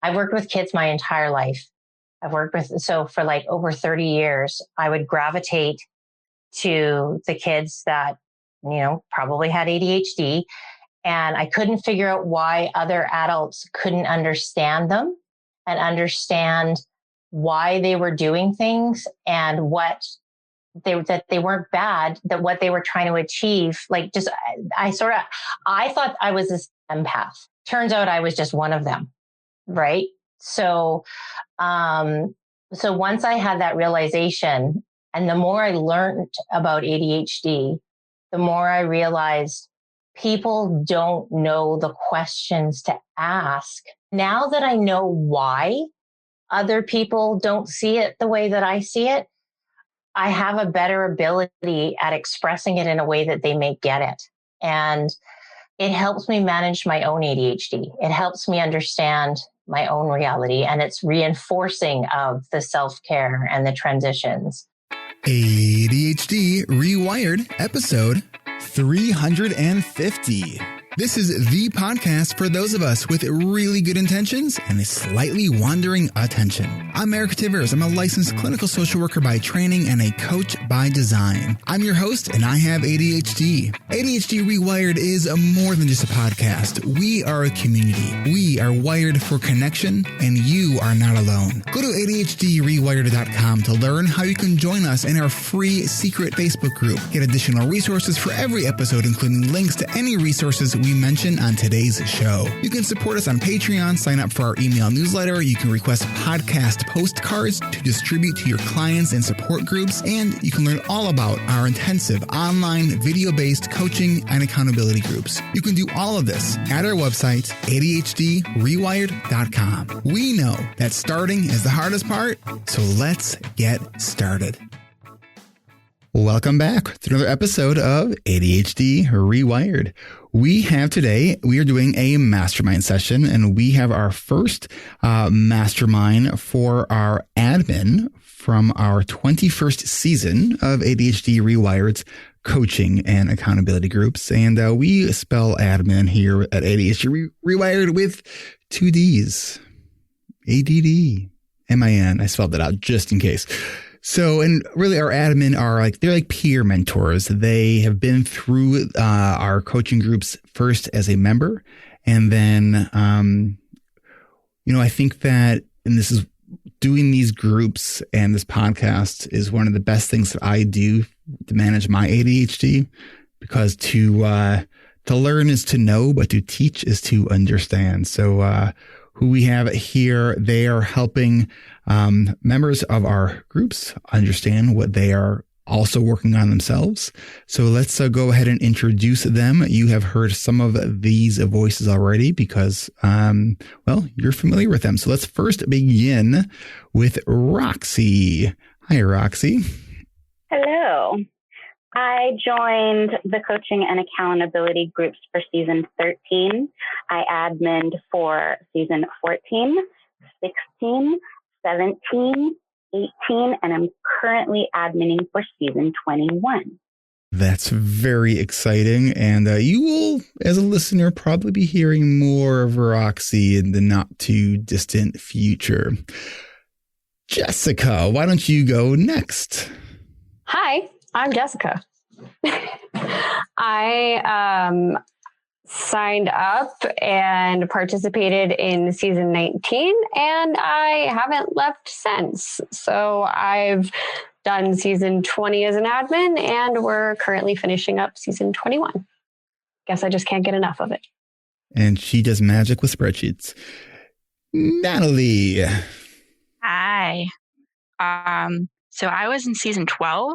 I've worked with kids my entire life. So for like over 30 years, I would gravitate to the kids that, probably had ADHD. And I couldn't figure out why other adults couldn't understand them and understand why they were doing things and that they weren't bad, that what they were trying to achieve. Like I thought I was this empath. Turns out I was just one of them. Right. So once I had that realization, and the more I learned about ADHD, the more I realized people don't know the questions to ask. Now that I know why other people don't see it the way that I see it, I have a better ability at expressing it in a way that they may get it. And it helps me manage my own ADHD. It helps me understand my own reality, and it's reinforcing of the self-care and the transitions. ADHD Rewired, episode 350. This is the podcast for those of us with really good intentions and a slightly wandering attention. I'm Eric Tivers. I'm a licensed clinical social worker by training and a coach by design. I'm your host, and I have ADHD. ADHD Rewired is more than just a podcast. We are a community. We are wired for connection, and you are not alone. Go to ADHDrewired.com to learn how you can join us in our free secret Facebook group. Get additional resources for every episode, including links to any resources we mention on today's show. You can support us on Patreon, sign up for our email newsletter. You can request podcast postcards to distribute to your clients and support groups, and you can learn all about our intensive online video-based coaching and accountability groups. You can do all of this at our website, ADHDrewired.com. We know that starting is the hardest part, so let's get started. Welcome back to another episode of ADHD Rewired. We are doing a mastermind session, and we have our first mastermind for our admin from our 21st season of ADHD Rewired's coaching and accountability groups. And we spell admin here at ADHD Rewired with two D's. ADDMIN. I spelled that out just in case. So, and really our admin they're like peer mentors. They have been through our coaching groups first as a member. And then, I think that, and this is doing these groups and this podcast is one of the best things that I do to manage my ADHD, because to learn is to know, but to teach is to understand. So, who we have here, they are helping members of our groups understand what they are also working on themselves. So let's go ahead and introduce them. You have heard some of these voices already because, you're familiar with them. So let's first begin with Roxie. Hi, Roxie. Hello. I joined the coaching and accountability groups for season 13. I admined for season 14, 16, 17, 18, and I'm currently adminning for season 21. That's very exciting. And you will, as a listener, probably be hearing more of Roxie in the not too distant future. Jessica, why don't you go next? Hi, I'm Jessica. I signed up and participated in season 19, and I haven't left since. So I've done season 20 as an admin, and we're currently finishing up season 21. Guess I just can't get enough of it. And she does magic with spreadsheets. Natalie. Hi. So I was in season 12.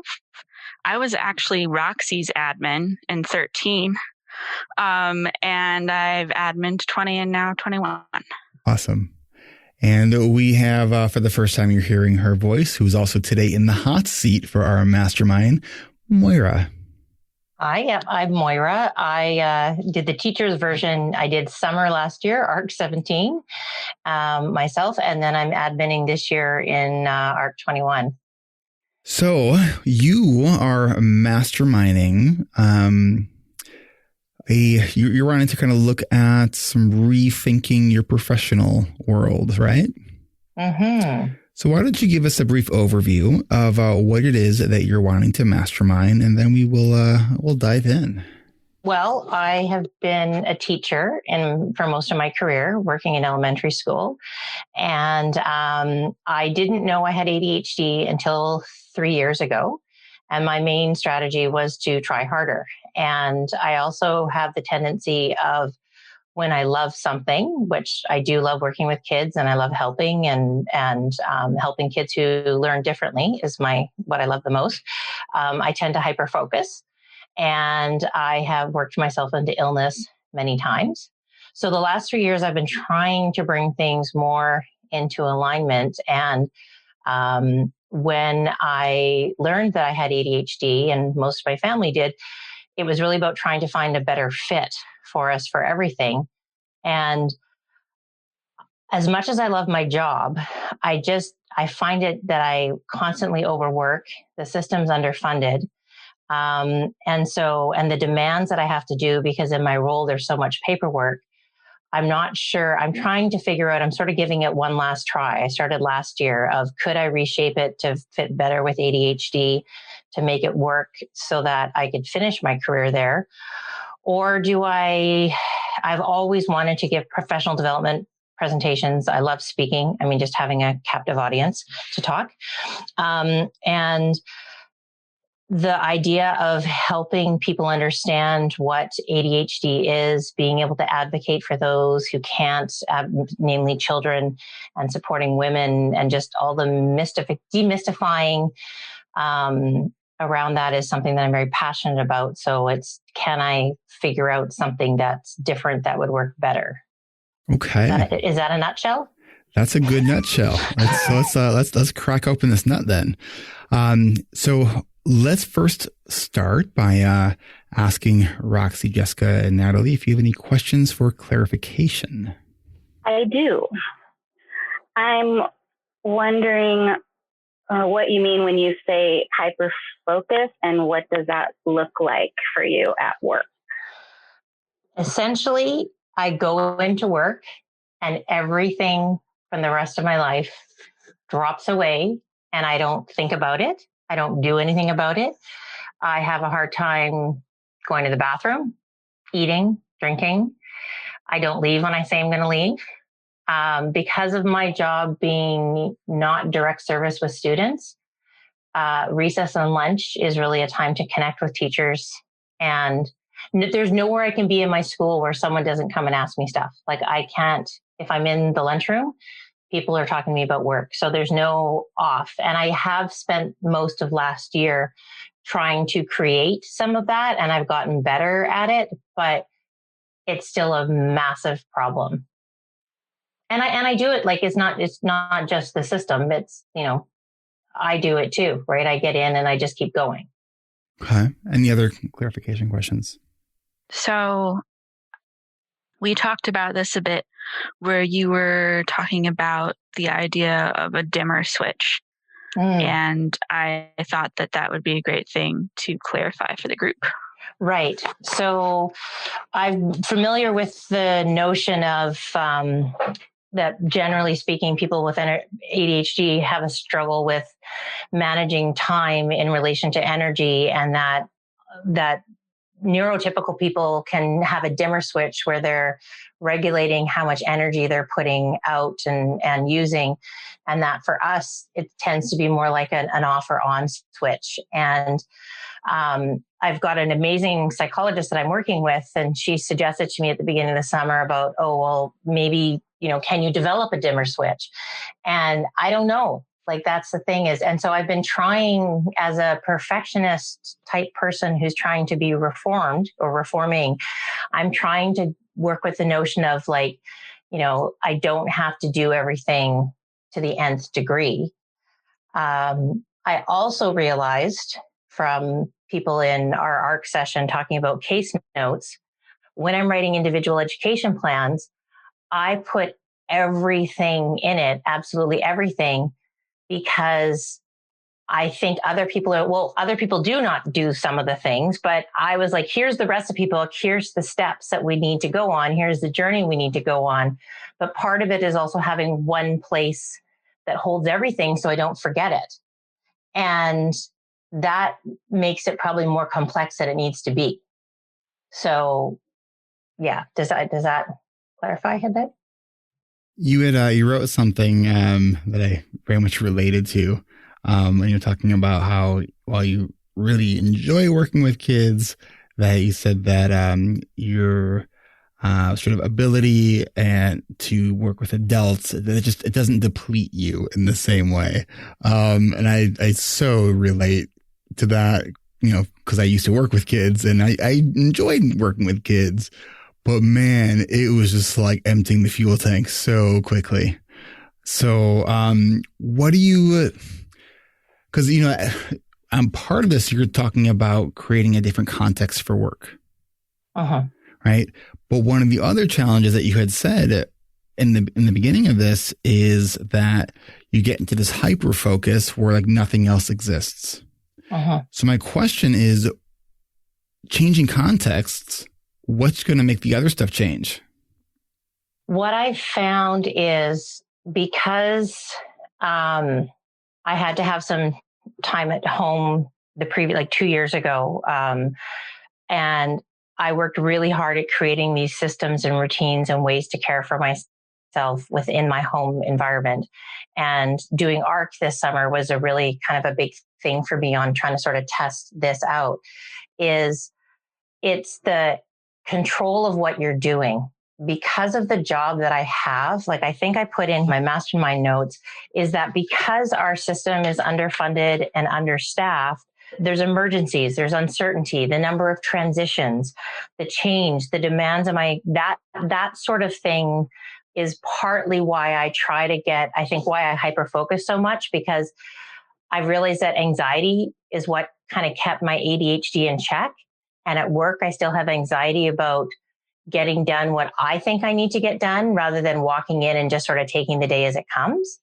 I was actually Roxie's admin in 13. And I've admined 20 and now 21. Awesome. And we have, for the first time, you're hearing her voice, who's also today in the hot seat for our mastermind, Moira. Hi, I'm Moira. I did the teacher's version. I did summer last year, ARC 17, myself, and then I'm adminning this year in ARC 21. So you are masterminding You're wanting to kind of look at some rethinking your professional world, right? Mm-hmm. So why don't you give us a brief overview of what it is that you're wanting to mastermind, and then we'll dive in. Well, I have been a teacher for most of my career, working in elementary school. And I didn't know I had ADHD until 3 years ago. And my main strategy was to try harder. And I also have the tendency of, when I love something, which I do love working with kids and I love helping and helping kids who learn differently is what I love the most. I tend to hyper focus. And I have worked myself into illness many times. So the last 3 years, I've been trying to bring things more into alignment. And when I learned that I had ADHD, and most of my family did, it was really about trying to find a better fit for us for everything. And as much as I love my job, I find it that I constantly overwork. The system's underfunded. And the demands that I have to do, because in my role, there's so much paperwork, I'm not sure. I'm trying to figure out, I'm sort of giving it one last try. I started last year of, could I reshape it to fit better with ADHD, to make it work so that I could finish my career there? Or I've always wanted to give professional development presentations. I love speaking. I mean, just having a captive audience to talk. And the idea of helping people understand what ADHD is, being able to advocate for those who can't, namely children, and supporting women, and just all the demystifying around that is something that I'm very passionate about. So can I figure out something that's different that would work better? Okay. Is that a nutshell? That's a good nutshell. Let's crack open this nut then. So let's first start by asking Roxie, Jessica, and Natalie if you have any questions for clarification. I do. I'm wondering what you mean when you say hyper focus, and what does that look like for you at work? Essentially, I go into work and everything from the rest of my life drops away, and I don't think about it. I don't do anything about it. I have a hard time going to the bathroom, eating, drinking. I don't leave when I say I'm going to leave. Because of my job being not direct service with students, recess and lunch is really a time to connect with teachers. And there's nowhere I can be in my school where someone doesn't come and ask me stuff. Like, I can't, if I'm in the lunchroom, people are talking to me about work. So there's no off. And I have spent most of last year trying to create some of that, and I've gotten better at it, but it's still a massive problem. And I do it like it's not just the system. It's, I do it too, right? I get in and I just keep going. Okay. Any other clarification questions? So we talked about this a bit, where you were talking about the idea of a dimmer switch. And I thought that would be a great thing to clarify for the group. Right. So I'm familiar with the notion of that, generally speaking, people with ADHD have a struggle with managing time in relation to energy, and that neurotypical people can have a dimmer switch where they're regulating how much energy they're putting out and using. And that for us, it tends to be more like an off or on switch. And I've got an amazing psychologist that I'm working with, and she suggested to me at the beginning of the summer about, maybe, can you develop a dimmer switch? And I don't know. Like, that's the thing is, and so I've been trying, as a perfectionist type person who's trying to be reformed or reforming, I'm trying to work with the notion of I don't have to do everything to the nth degree. I also realized from people in our ARC session talking about case notes, when I'm writing individual education plans, I put everything in it, absolutely everything, because I think other people do not do some of the things, but I was like, here's the recipe book. Here's the steps that we need to go on. Here's the journey we need to go on. But part of it is also having one place that holds everything so I don't forget it. And that makes it probably more complex than it needs to be. So yeah, does that clarify a bit? You wrote something that I very much related to when you're talking about how while you really enjoy working with kids, that you said that your sort of ability and to work with adults, that it doesn't deplete you in the same way. And I so relate to that, because I used to work with kids and I enjoyed working with kids. But man, it was just like emptying the fuel tank so quickly. So, what do you, because, I'm part of this, you're talking about creating a different context for work. Right. But one of the other challenges that you had said in the beginning of this is that you get into this hyper focus where like nothing else exists. So my question is, changing contexts, what's going to make the other stuff change? What I found is because I had to have some time at home the previous 2 years ago, and I worked really hard at creating these systems and routines and ways to care for myself within my home environment. And doing ARC this summer was a really kind of a big thing for me on trying to sort of test this out. It's the control of what you're doing. Because of the job that I have, I think I put in my Mastermind notes, is that because our system is underfunded and understaffed, there's emergencies, there's uncertainty, the number of transitions, the change, the demands of that sort of thing is partly why I why I hyper-focus so much, because I realized that anxiety is what kind of kept my ADHD in check. And at work, I still have anxiety about getting done what I think I need to get done rather than walking in and just sort of taking the day as it comes.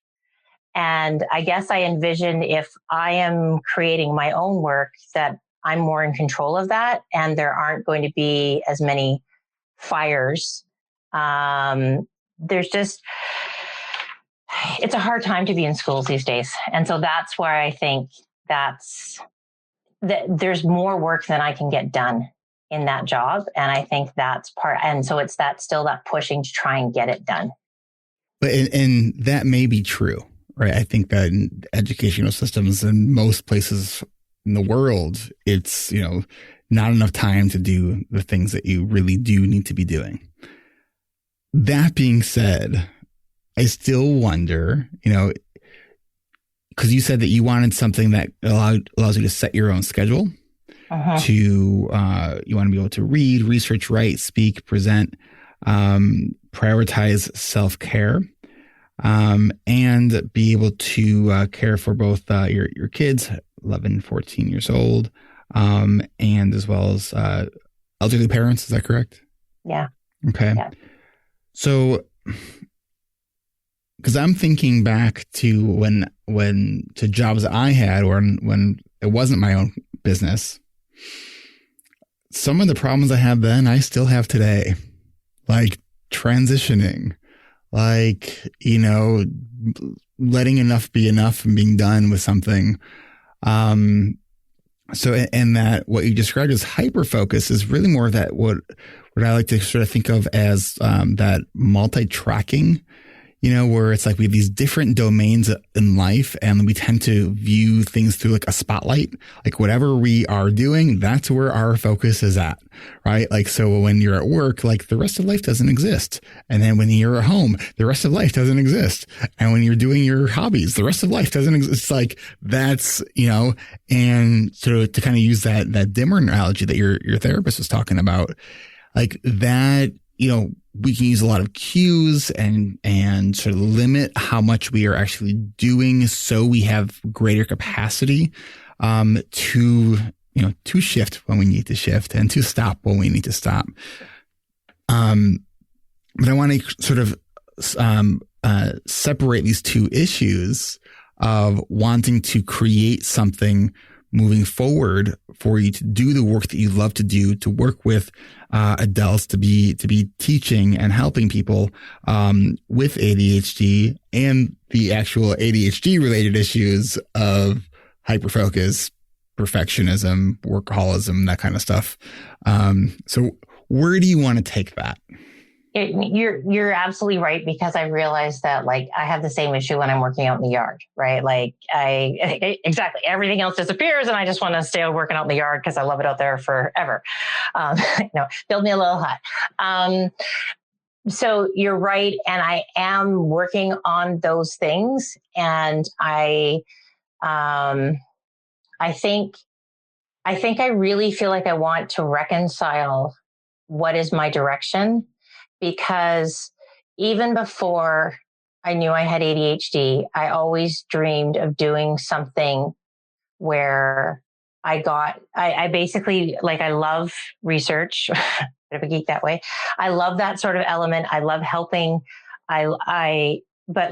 And I guess I envision if I am creating my own work that I'm more in control of that and there aren't going to be as many fires. It's a hard time to be in schools these days. And so that's why I think that there's more work than I can get done in that job. And I think that's part. And so it's still that pushing to try and get it done. But, and that may be true, right? I think that in educational systems in most places in the world, it's, not enough time to do the things that you really do need to be doing. That being said, I still wonder, because you said that you wanted something that allows you to set your own schedule. You want to be able to read, research, write, speak, present, prioritize self-care, and be able to care for both your kids, 11, 14 years old, and as well as elderly parents. Is that correct? Yeah. Okay. Yeah. So, because I'm thinking back to to jobs that I had or when it wasn't my own business, some of the problems I had then, I still have today, like transitioning, letting enough be enough and being done with something. So, and that what you described as hyper focus is really more of that, what I like to sort of think of as, that multi-tracking, where it's like we have these different domains in life and we tend to view things through like a spotlight, like whatever we are doing, that's where our focus is at, right? So when you're at work, the rest of life doesn't exist. And then when you're at home, the rest of life doesn't exist. And when you're doing your hobbies, the rest of life doesn't exist. It's that's, and so to kind of use that dimmer analogy that your therapist was talking about, that, we can use a lot of cues and sort of limit how much we are actually doing so we have greater capacity to shift when we need to shift and to stop when we need to stop. But I want to sort of separate these two issues of wanting to create something moving forward for you to do the work that you love to do, to work with adults, to be teaching and helping people with ADHD and the actual ADHD related issues of hyperfocus, perfectionism, workaholism, that kind of stuff. So where do you want to take that? You're absolutely right, because I realized that like I have the same issue when I'm working out in the yard, right? Like exactly everything else disappears and I just want to stay working out in the yard because I love it out there forever. Build me a little hut. So you're right. And I am working on those things. And I think I really feel like I want to reconcile what is my direction, because even before I knew I had ADHD, I always dreamed of doing something where I basically, like, I love research, bit of a geek that way. I love that sort of element. I love helping. But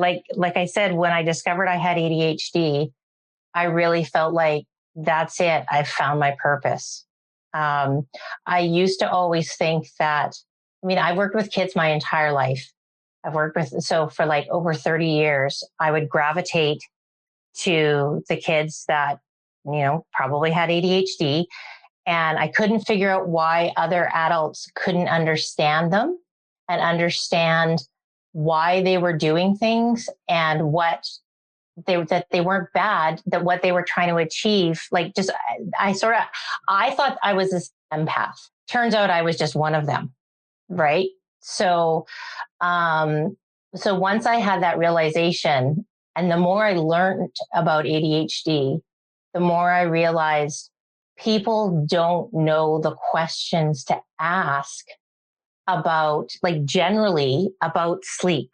like I said, when I discovered I had ADHD, I really felt like that's it. I found my purpose. I used to always think that, I've worked with kids my entire life. So for like over 30 years, I would gravitate to the kids that, probably had ADHD. And I couldn't figure out why other adults couldn't understand them and understand why they were doing things and that they weren't bad, that what they were trying to achieve. Like I thought I was this empath. Turns out I was just one of them. Right. So once I had that realization, and the more I learned about ADHD, the more I realized people don't know the questions to ask about, like, generally about sleep,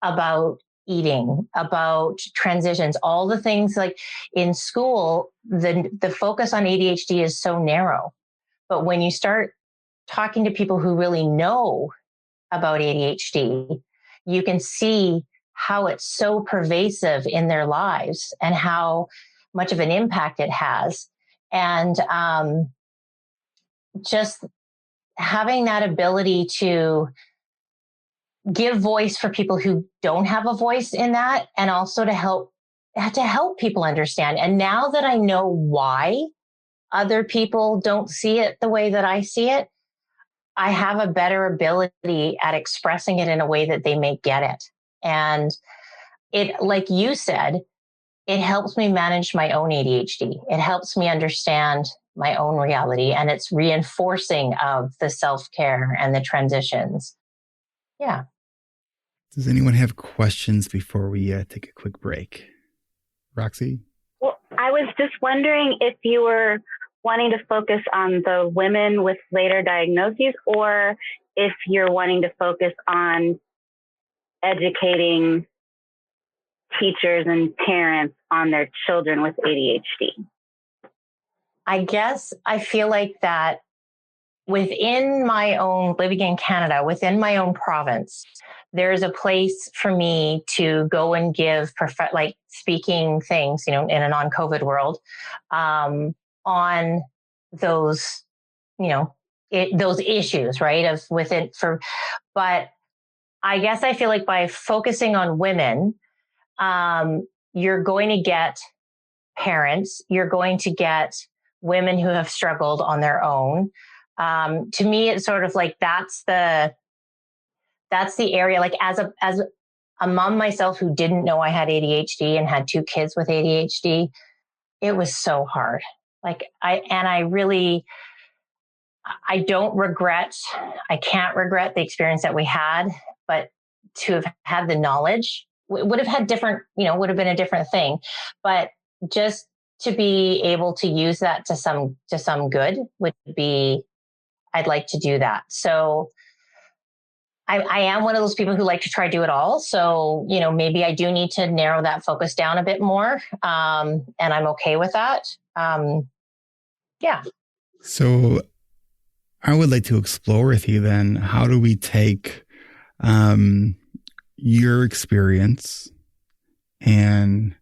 about eating, about transitions, all the things. Like in school, the focus on ADHD is so narrow. But when you start talking to people who really know about ADHD, you can see how it's so pervasive in their lives and how much of an impact it has. And just having that ability to give voice for people who don't have a voice in that, and also to help people understand. And now that I know why other people don't see it the way that I see it, I have a better ability at expressing it in a way that they may get it. And it, like you said, it helps me manage my own ADHD. It helps me understand my own reality, and it's reinforcing of the self-care and the transitions. Yeah. Does anyone have questions before we take a quick break? Roxie? Well, I was just wondering if you were wanting to focus on the women with later diagnoses, or if you're wanting to focus on educating teachers and parents on their children with ADHD. I guess I feel like that within my own, living in Canada, within my own province, there's a place for me to go and give like speaking things, in a non-COVID world, on those, those issues, right? But I guess I feel like by focusing on women, you're going to get parents, you're going to get women who have struggled on their own. To me, it's sort of like that's the area. Like as a mom myself who didn't know I had ADHD and had 2 kids with ADHD, it was so hard. Like I can't regret the experience that we had, but to have had the knowledge would have had different, would have been a different thing. But just to be able to use that to some good would be, I'd like to do that. So I am one of those people who like to try to do it all. So, maybe I do need to narrow that focus down a bit more. And I'm okay with that. Yeah. So I would like to explore with you then, how do we take your experience and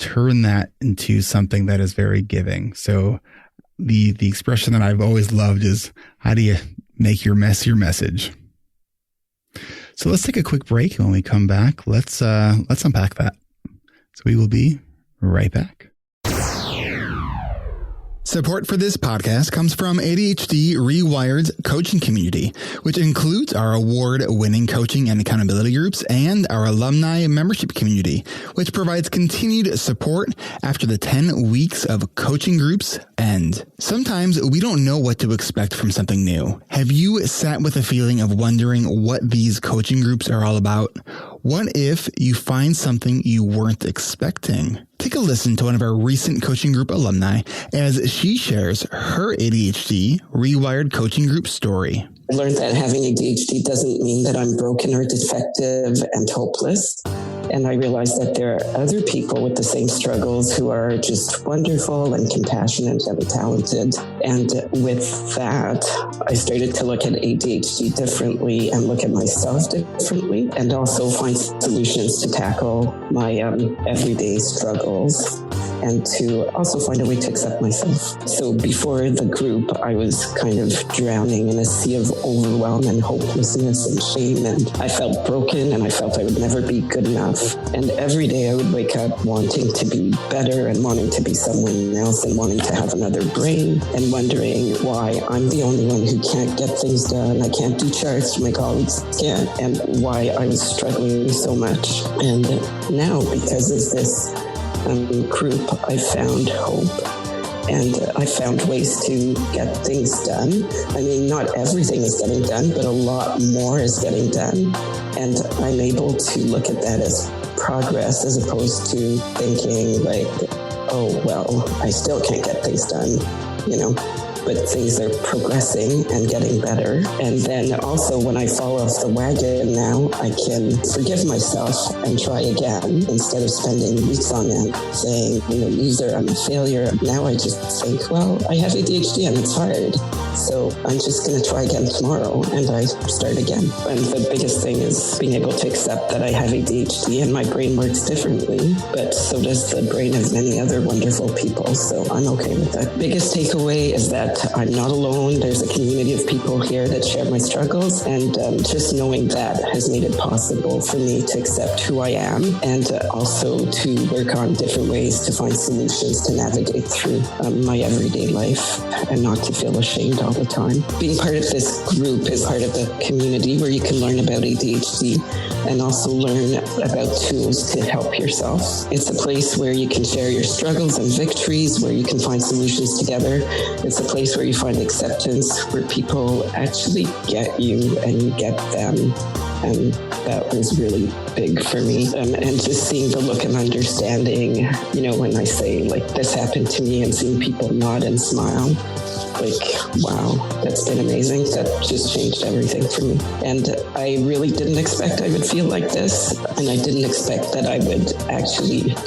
turn that into something that is very giving. So the expression that I've always loved is, how do you make your mess your message? So let's take a quick break. When we come back, let's unpack that. So we will be right back. Support for this podcast comes from ADHD reWired's coaching community, which includes our award-winning coaching and accountability groups and our alumni membership community, which provides continued support after the 10 weeks of coaching groups end. Sometimes we don't know what to expect from something new. Have you sat with a feeling of wondering what these coaching groups are all about? What if you find something you weren't expecting? Take a listen to one of our recent coaching group alumni as she shares her ADHD reWired coaching group story. I learned that having ADHD doesn't mean that I'm broken or defective and hopeless. And I realized that there are other people with the same struggles who are just wonderful and compassionate and talented. And with that, I started to look at ADHD differently and look at myself differently, and also find solutions to tackle my everyday struggles, and to also find a way to accept myself. So before the group, I was kind of drowning in a sea of overwhelm and hopelessness and shame, and I felt broken, and I felt I would never be good enough. And every day I would wake up wanting to be better and wanting to be someone else and wanting to have another brain and wondering why I'm the only one who can't get things done. I can't do charts, my colleagues can't, and why I was struggling so much. And now, because of this group, I found hope. And I found ways to get things done. I mean, not everything is getting done, but a lot more is getting done. And I'm able to look at that as progress, as opposed to thinking like, oh, well, I still can't get things done, but things are progressing and getting better. And then also when I fall off the wagon now, I can forgive myself and try again instead of spending weeks on it saying, loser, I'm a failure. Now I just think, well, I have ADHD and it's hard. So I'm just going to try again tomorrow, and I start again. And the biggest thing is being able to accept that I have ADHD and my brain works differently, but so does the brain of many other wonderful people. So I'm okay with that. Biggest takeaway is that I'm not alone. There's a community of people here that share my struggles, and just knowing that has made it possible for me to accept who I am, and also to work on different ways to find solutions to navigate through my everyday life and not to feel ashamed all the time. Being part of this group is part of the community where you can learn about ADHD and also learn about tools to help yourself. It's a place where you can share your struggles and victories, where you can find solutions together. It's a place where you find acceptance, where people actually get you and you get them. And that was really big for me. And just seeing the look of understanding, when I say like this happened to me, and seeing people nod and smile, like, wow, that's been amazing. That just changed everything for me. And I really didn't expect I would feel like this. And I didn't expect that I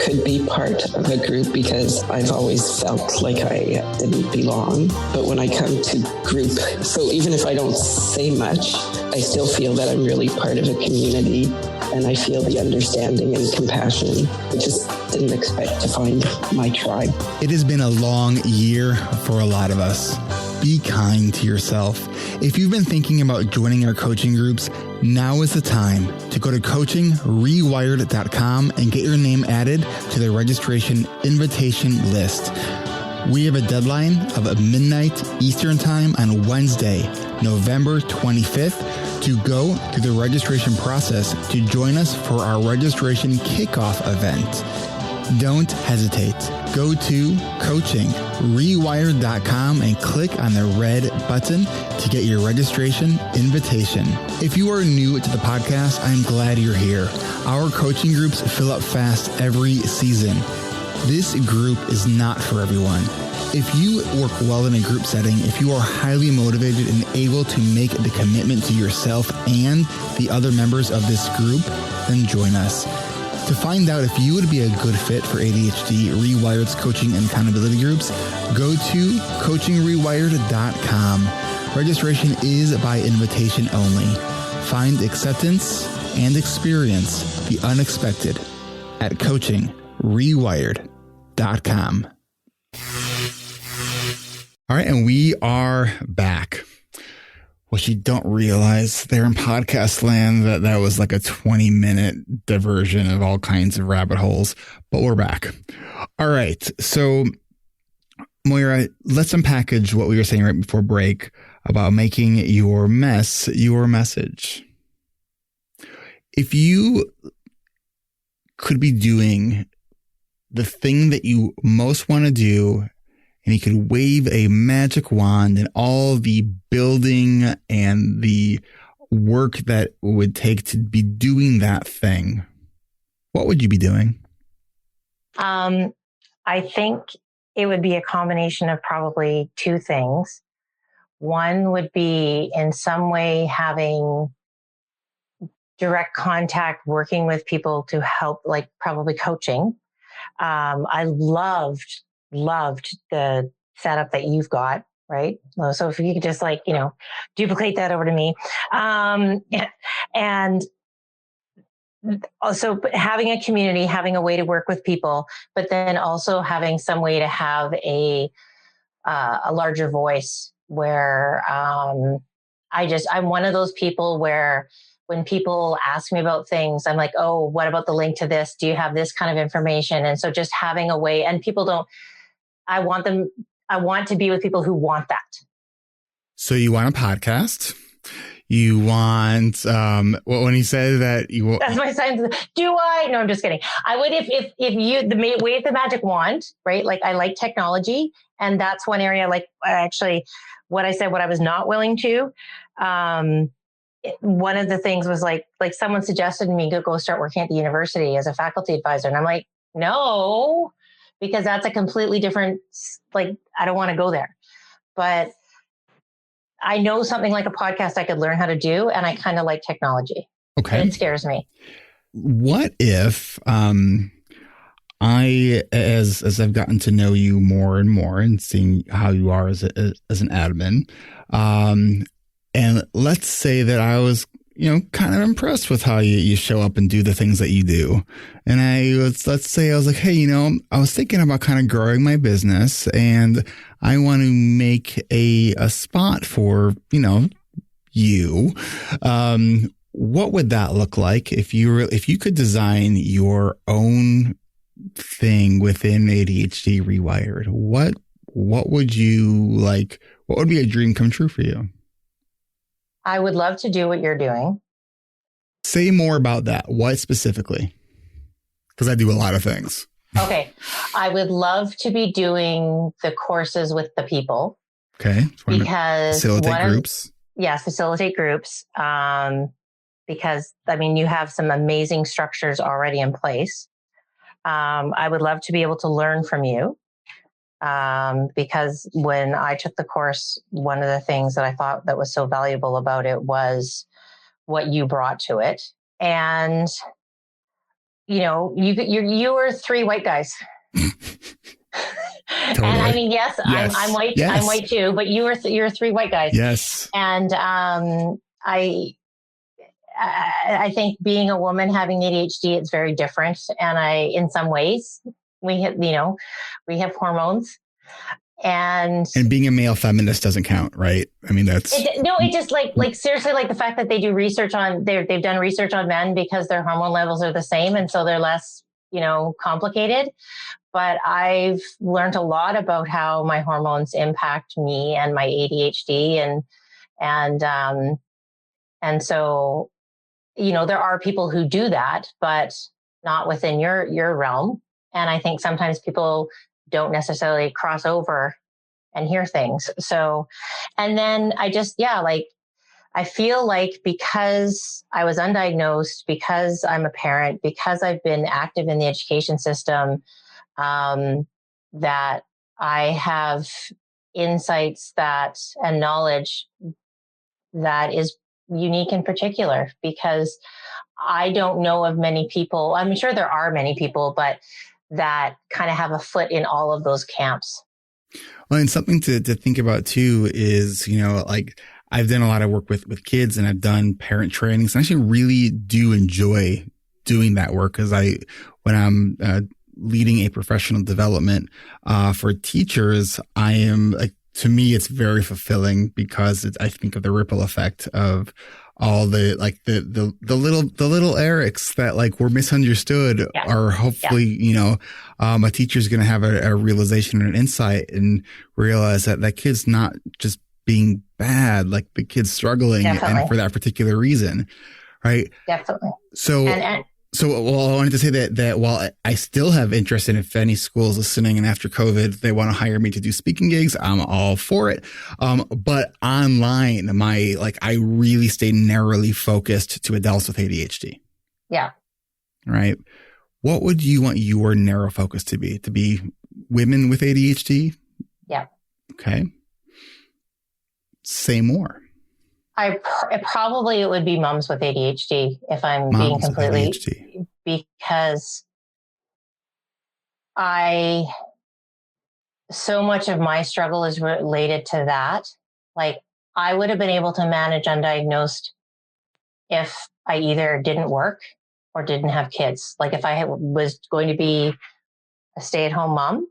could be part of a group, because I've always felt like I didn't belong. But when I come to group, so even if I don't say much, I still feel that I'm really part of a community, and I feel the understanding and compassion. I just didn't expect to find my tribe. It has been a long year for a lot of us. Be kind to yourself. If you've been thinking about joining our coaching groups, now is the time to go to coachingrewired.com and get your name added to the registration invitation list. We have a deadline of midnight Eastern Time on Wednesday, November 25th, to go through the registration process to join us for our registration kickoff event. Don't hesitate. Go to coachingrewired.com and click on the red button to get your registration invitation. If you are new to the podcast, I'm glad you're here. Our coaching groups fill up fast every season. This group is not for everyone. If you work well in a group setting, if you are highly motivated and able to make the commitment to yourself and the other members of this group, then join us. To find out if you would be a good fit for ADHD reWired's coaching and accountability groups, go to coachingrewired.com. Registration is by invitation only. Find acceptance and experience the unexpected at coachingrewired.com. rewired.com. All right, and we are back. What you don't realize there in podcast land, that was like a 20-minute diversion of all kinds of rabbit holes, but we're back. All right, so Moira, let's unpackage what we were saying right before break about making your mess your message. If you could be doing the thing that you most want to do, and you could wave a magic wand, and all the building and the work that it would take to be doing that thing, what would you be doing? I think it would be a combination of probably two things. One would be in some way having direct contact, working with people to help, like probably coaching. I loved the setup that you've got, right? So if you could just duplicate that over to me. And also having a community, having a way to work with people, but then also having some way to have a larger voice where I'm one of those people where when people ask me about things, I'm like, oh, what about the link to this? Do you have this kind of information? And so just having a way, and I want to be with people who want that. So you want a podcast? You want, when he said that you want. That's my science. Do I? No, I'm just kidding. I would, if you wave the magic wand, right? Like I like technology, and that's one area, like actually what I said, what I was not willing to, one of the things was like someone suggested me go start working at the university as a faculty advisor. And I'm like, no, because that's a completely different, I don't want to go there. But I know something like a podcast I could learn how to do. And I kind of like technology. Okay. And it scares me. What if, as I've gotten to know you more and more and seeing how you are as an admin, and let's say that I was, kind of impressed with how you show up and do the things that you do. And let's say I was like, hey, I was thinking about kind of growing my business, and I want to make a spot for, you. What would that look like if you could design your own thing within ADHD rewired? What would you like? What would be a dream come true for you? I would love to do what you're doing. Say more about that. What specifically? Because I do a lot of things. Okay. I would love to be doing the courses with the people. Okay. Because facilitate groups. Yes, facilitate groups. Because you have some amazing structures already in place. I would love to be able to learn from you. Because when I took the course, one of the things that I thought that was so valuable about it was what you brought to it. And, you were three white guys. Totally. And yes. I'm white. Yes. I'm white too, but you're three white guys. Yes. And, I think being a woman having ADHD, it's very different. And in some ways, we have hormones, and being a male feminist doesn't count, right? it just like seriously, like the fact that they do research on, they've done research on men because their hormone levels are the same. And so they're less, complicated. But I've learned a lot about how my hormones impact me and my ADHD and so, there are people who do that, but not within your realm. And I think sometimes people don't necessarily cross over and hear things. So, and then I feel like because I was undiagnosed, because I'm a parent, because I've been active in the education system, that I have insights and knowledge that is unique and particular, because I don't know of many people. I'm sure there are many people, but that kind of have a foot in all of those camps. Well, and something to think about too is, I've done a lot of work with kids, and I've done parent trainings, and I actually really do enjoy doing that work, because when I'm leading a professional development for teachers, I am like, to me, it's very fulfilling because I think of the ripple effect of all the little Erics that like were misunderstood are hopefully, a teacher's going to have a realization and an insight and realize that that kid's not just being bad, like the kid's struggling and for that particular reason. Right. Definitely. So, well, I wanted to say that while I still have interest in if any schools listening and after COVID, they want to hire me to do speaking gigs, I'm all for it. But online, I really stay narrowly focused to adults with ADHD. Yeah. Right. What would you want your narrow focus to be? To be women with ADHD? Yeah. Okay. Say more. It would be moms with ADHD if I'm being completely, because so much of my struggle is related to that. Like I would have been able to manage undiagnosed if I either didn't work or didn't have kids. Like if I was going to be a stay-at-home mom,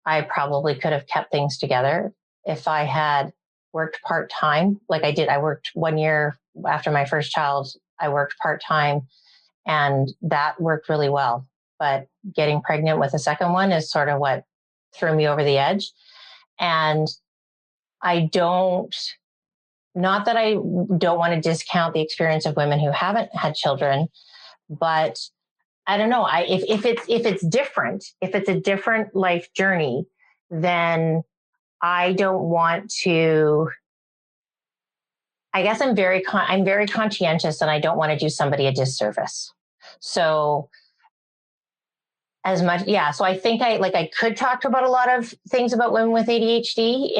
I probably could have kept things together. If I had worked part-time, like I did. I worked 1 year after my first child. I worked part-time and that worked really well. But getting pregnant with a second one is sort of what threw me over the edge. And not that I don't want to discount the experience of women who haven't had children, but I don't know. If it's different, if it's a different life journey, then I don't want to, I guess I'm very conscientious and I don't want to do somebody a disservice. So so I think I could talk about a lot of things about women with ADHD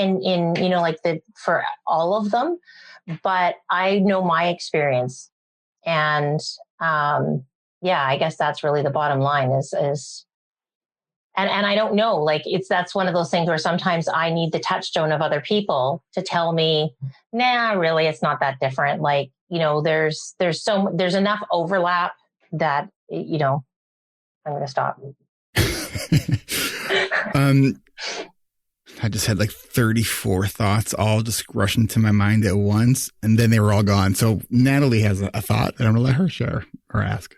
for all of them, but I know my experience. And I guess that's really the bottom line is And I don't know, that's one of those things where sometimes I need the touchstone of other people to tell me, nah, really, it's not that different. There's enough overlap that, I'm going to stop. I just had 34 thoughts all just rushing to my mind at once, and then they were all gone. So Natalie has a thought that I'm going to let her share or ask.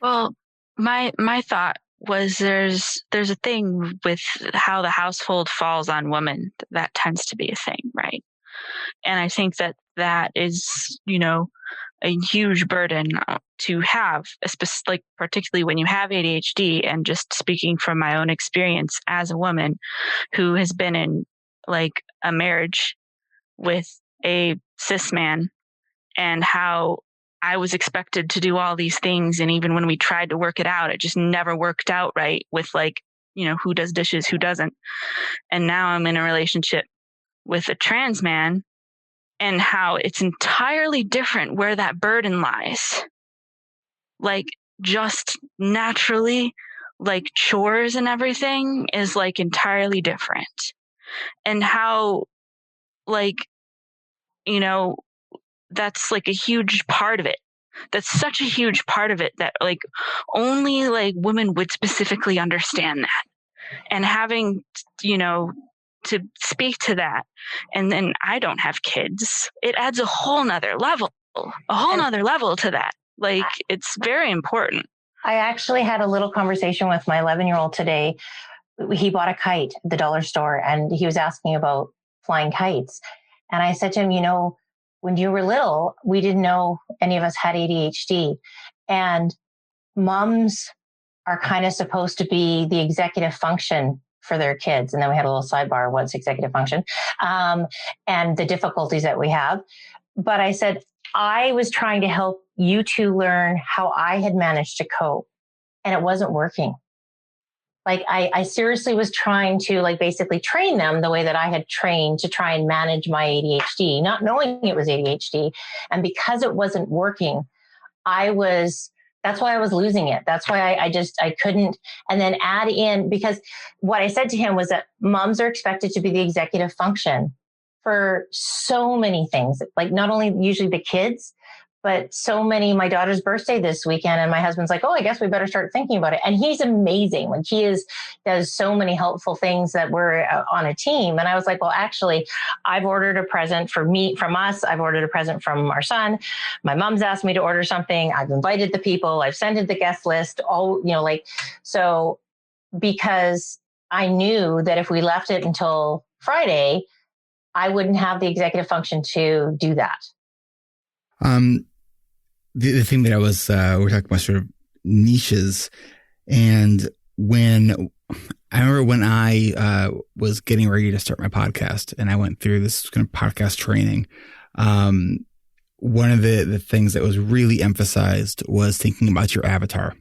Well, my thought was there's a thing with how the household falls on women. That tends to be a thing, right? And I think that is, a huge burden to have, particularly when you have ADHD. And just speaking from my own experience as a woman who has been in a marriage with a cis man, and how I was expected to do all these things. And even when we tried to work it out, it just never worked out right with who does dishes, who doesn't. And now I'm in a relationship with a trans man, and how it's entirely different where that burden lies. Just naturally, chores and everything is entirely different. And how, that's a huge part of it. That's such a huge part of it that only women would specifically understand that. And having, to speak to that. And then I don't have kids. It adds a whole nother level to that. It's very important. I actually had a little conversation with my 11-year-old today. He bought a kite at the dollar store and he was asking about flying kites. And I said to him, when you were little, we didn't know any of us had ADHD, and moms are kind of supposed to be the executive function for their kids. And then we had a little sidebar, what's executive function, and the difficulties that we have. But I said, I was trying to help you two learn how I had managed to cope, and it wasn't working. I seriously was trying to basically train them the way that I had trained to try and manage my ADHD, not knowing it was ADHD. And because it wasn't working, that's why I was losing it. That's why I couldn't. And then add in, because what I said to him was that moms are expected to be the executive function for so many things, not only usually the kids, but my daughter's birthday this weekend, and my husband's like, oh, I guess we better start thinking about it. And he's amazing. Like does so many helpful things that we're on a team. And I was like, well, actually, I've ordered a present from us. I've ordered a present from our son. My mom's asked me to order something. I've invited the people. I've sent it the guest list. So because I knew that if we left it until Friday, I wouldn't have the executive function to do that. The thing that we're talking about sort of niches, and I remember when I was getting ready to start my podcast and I went through this kind of podcast training, one of the things that was really emphasized was thinking about your avatar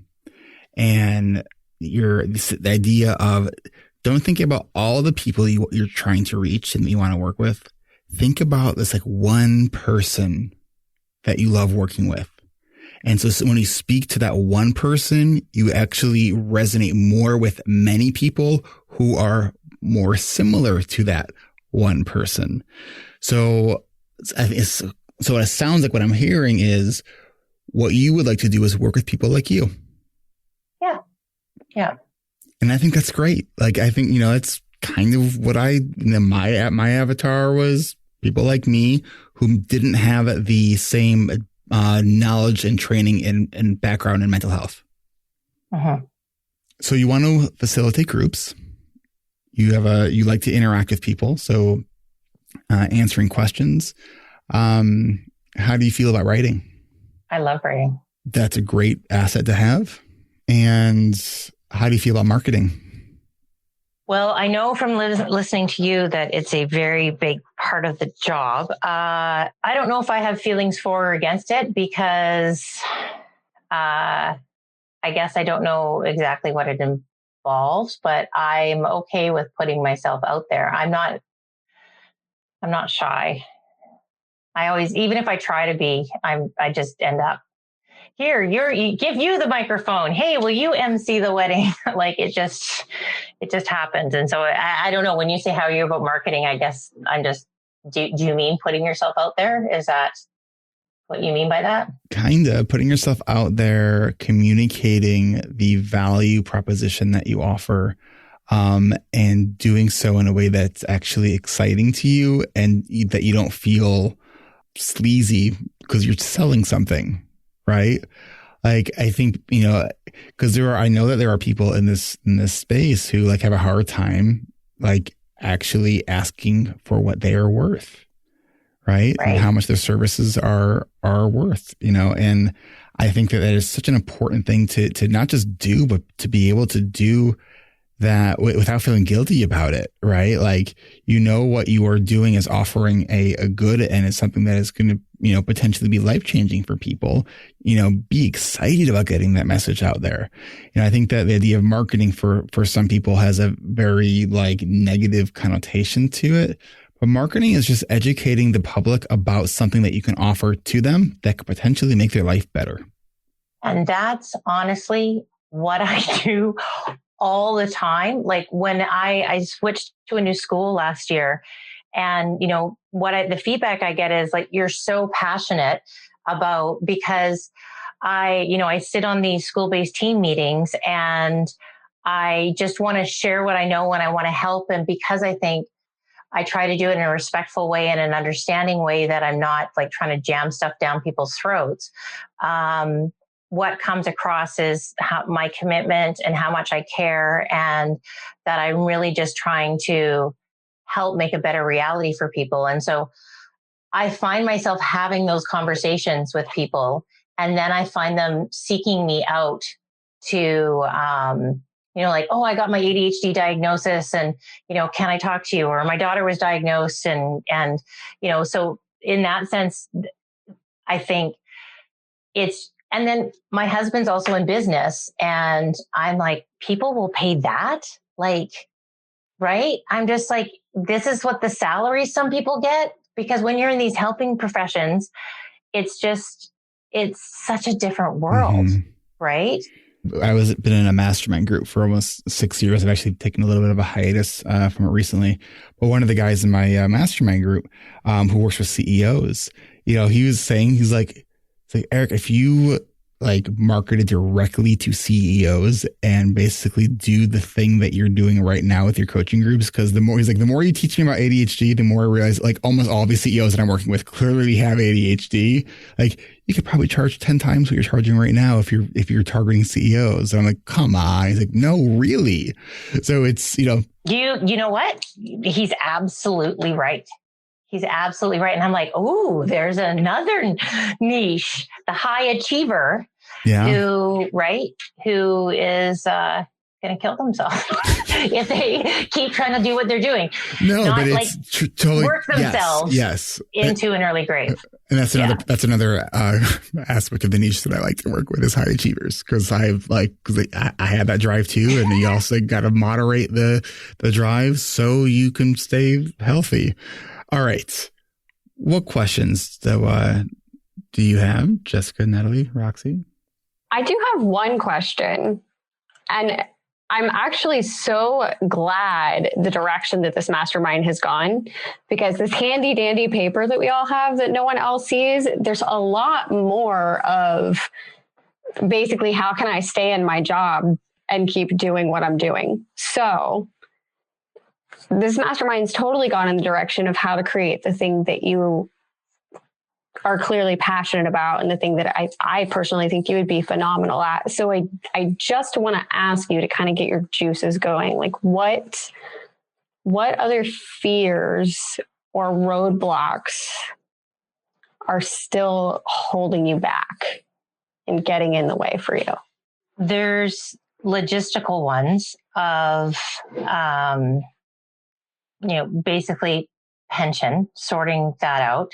and the idea of don't think about all the people you're trying to reach and that you want to work with. Think about this like one person that you love working with. And so when you speak to that one person, you actually resonate more with many people who are more similar to that one person. So what it sounds like what I'm hearing is what you would like to do is work with people like you. Yeah. Yeah. And I think that's great. Like, I think, it's kind of what my avatar was people like me who didn't have the same knowledge and training and background in mental health. Uh-huh. So you want to facilitate groups. You like to interact with people. So answering questions. How do you feel about writing? I love writing. That's a great asset to have. And how do you feel about marketing? Well, I know from listening to you that it's a very big part of the job. I don't know if I have feelings for or against it because I guess I don't know exactly what it involves, but I'm okay with putting myself out there. I'm not shy. Even if I try to be, I just end up here. Give you the microphone. Hey, will you MC the wedding? Like it just happens. And so I don't know. When you say how you're about marketing, I guess do you mean putting yourself out there? Is that what you mean by that? Kind of putting yourself out there, communicating the value proposition that you offer, and doing so in a way that's actually exciting to you and that you don't feel sleazy because you're selling something. Right. Like, I think, because I know that there are people in this space who like have a hard time, like actually asking for what they are worth. Right. And how much their services are worth, and I think that is such an important thing to not just do, but to be able to do that without feeling guilty about it. Right. Like, what you are doing is offering a good, and it's something that is going to, potentially be life-changing for people, be excited about getting that message out there. I think that the idea of marketing for some people has a very like negative connotation to it. But marketing is just educating the public about something that you can offer to them that could potentially make their life better. And that's honestly what I do all the time. Like when I switched to a new school last year, and the feedback I get is like, you're so passionate about, because I sit on these school-based team meetings and I just want to share what I know and I want to help. And because I think I try to do it in a respectful way and an understanding way, that I'm not like trying to jam stuff down people's throats. What comes across is my commitment and how much I care, and that I'm really just trying to help make a better reality for people. And so I find myself having those conversations with people, and then I find them seeking me out to, like, oh, I got my ADHD diagnosis and, can I talk to you? Or my daughter was diagnosed. And, so in that sense, I think and then my husband's also in business, and I'm like, people will pay that? Like, right? I'm just like, this is what the salaries some people get, because when you're in these helping professions, it's such a different world, right? I been in a mastermind group for almost 6 years. I've actually taken a little bit of a hiatus from it recently. But one of the guys in my mastermind group who works with CEOs, he was saying, he's like, So Eric, if you like marketed directly to CEOs and basically do the thing that you're doing right now with your coaching groups, because the more you teach me about ADHD, the more I realize like almost all these CEOs that I'm working with clearly have ADHD. Like you could probably charge 10 times what you're charging right now if you're targeting CEOs. And I'm like, come on. He's like, no, really. So it's, you know what? He's absolutely right. He's absolutely right. And I'm like, oh, there's another niche, the high achiever who is going to kill themselves if they keep trying to do what they're doing. No, not but it's like totally work themselves into an early grave. And that's another aspect of the niche that I like to work with is high achievers, because I had that drive too, and you also got to moderate the drive so you can stay healthy. All right. What questions do you have, Jessica, Natalie, Roxie? I do have one question, and I'm actually so glad the direction that this mastermind has gone, because this handy dandy paper that we all have that no one else sees, there's a lot more of basically how can I stay in my job and keep doing what I'm doing. So this mastermind's totally gone in the direction of how to create the thing that you are clearly passionate about and the thing that I personally think you would be phenomenal at. So I just want to ask you to kind of get your juices going. Like what other fears or roadblocks are still holding you back and getting in the way for you? There's logistical ones of, basically pension, sorting that out.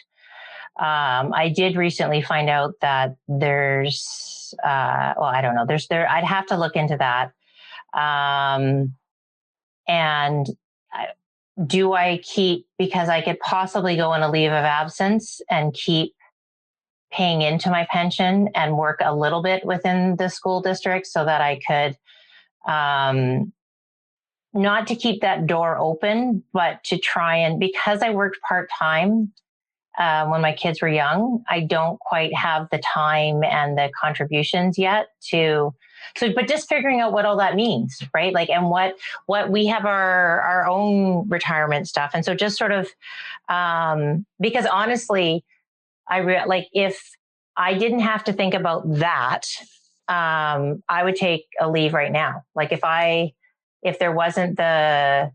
I did recently find out that there's, I don't know, I'd have to look into that. And do I keep, because I could possibly go on a leave of absence and keep paying into my pension and work a little bit within the school district so that I could, not to keep that door open, but to try and, because I worked part-time, when my kids were young, I don't quite have the time and the contributions yet but just figuring out what all that means, right? Like, and what we have our own retirement stuff. And so just sort of, because honestly, if I didn't have to think about that, I would take a leave right now. Like if there wasn't the,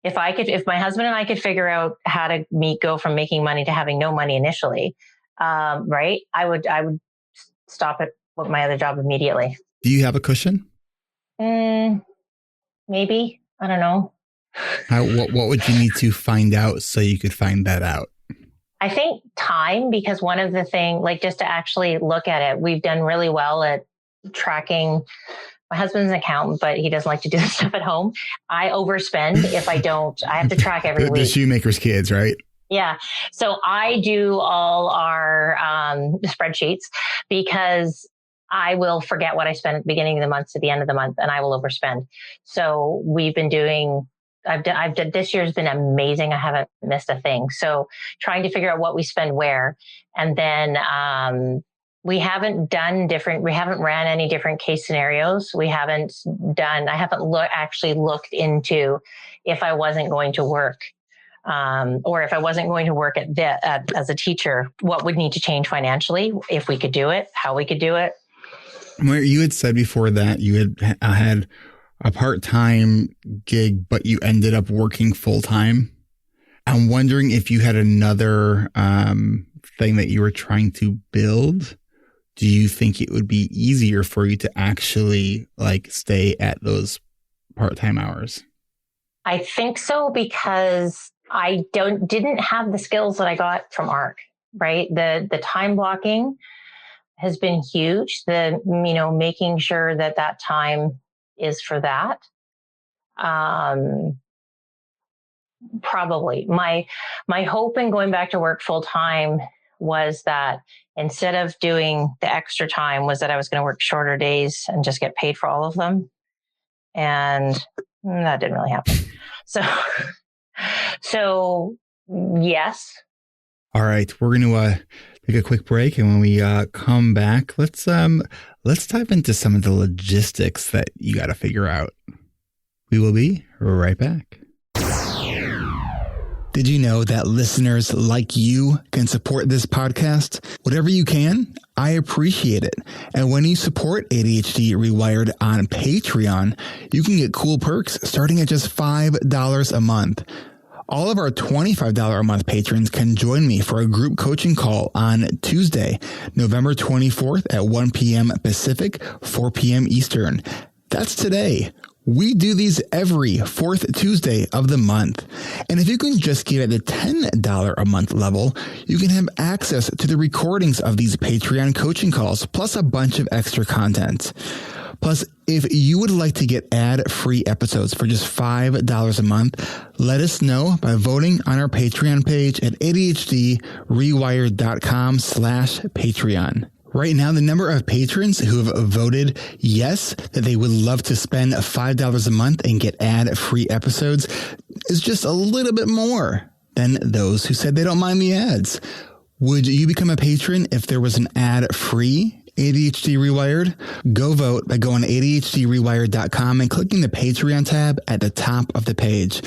if my husband and I could figure out how to go from making money to having no money initially, right? I would stop it with my other job immediately. Do you have a cushion? Maybe. I don't know. What would you need to find out so you could find that out? I think time, because one of the things, like just to actually look at it, we've done really well at tracking. My husband's an accountant, but he doesn't like to do this stuff at home. I overspend if I don't. I have to track every week. The shoemaker's kids, right? Yeah. So I do all our spreadsheets because I will forget what I spent at the beginning of the month to the end of the month, and I will overspend. So we've been doing, I've done, this year's been amazing. I haven't missed a thing. So trying to figure out what we spend where. And then we haven't ran any different case scenarios. I haven't actually looked into if I wasn't going to work. Or if I wasn't going to work as a teacher, what would need to change financially, if we could do it, how we could do it. Moira, you had said before that you had a part-time gig, but you ended up working full-time. I'm wondering if you had another thing that you were trying to build. Do you think it would be easier for you to actually stay at those part-time hours? I think so, because I didn't have the skills that I got from ARC, right? The time blocking has been huge. Making sure that time is for that. Probably my hope in going back to work full time was that instead of doing the extra time was that I was going to work shorter days and just get paid for all of them. And that didn't really happen. So yes. All right. We're going to take a quick break, and when we come back, let's dive into some of the logistics that you got to figure out. We will be right back. Did you know that listeners like you can support this podcast? Whatever you can, I appreciate it. And when you support ADHD Rewired on Patreon, you can get cool perks starting at just $5 a month. All of our $25 a month patrons can join me for a group coaching call on Tuesday, November 24th at 1 p.m. Pacific, 4 p.m. Eastern. That's today. We do these every fourth Tuesday of the month. And if you can just give at the $10 a month level, you can have access to the recordings of these Patreon coaching calls, plus a bunch of extra content. Plus, if you would like to get ad-free episodes for just $5 a month, let us know by voting on our Patreon page at ADHDrewired.com/Patreon. Right now, the number of patrons who have voted yes, that they would love to spend $5 a month and get ad-free episodes is just a little bit more than those who said they don't mind the ads. Would you become a patron if there was an ad-free ADHD Rewired? Go vote by going to ADHDrewired.com and clicking the Patreon tab at the top of the page.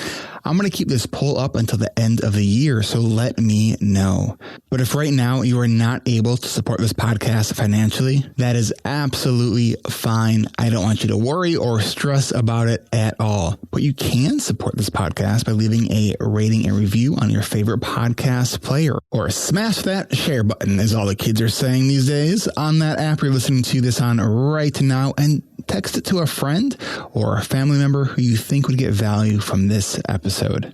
I'm going to keep this poll up until the end of the year, so let me know. But if right now you are not able to support this podcast financially, that is absolutely fine. I don't want you to worry or stress about it at all. But you can support this podcast by leaving a rating and review on your favorite podcast player, or smash that share button, as all the kids are saying these days, on that app you're listening to this on right now, and text it to a friend or a family member who you think would get value from this episode.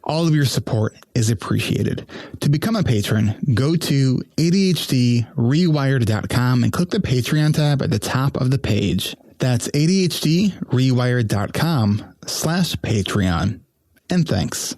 All of your support is appreciated. To become a patron, go to ADHDrewired.com and click the Patreon tab at the top of the page. That's ADHDrewired.com/Patreon. And thanks.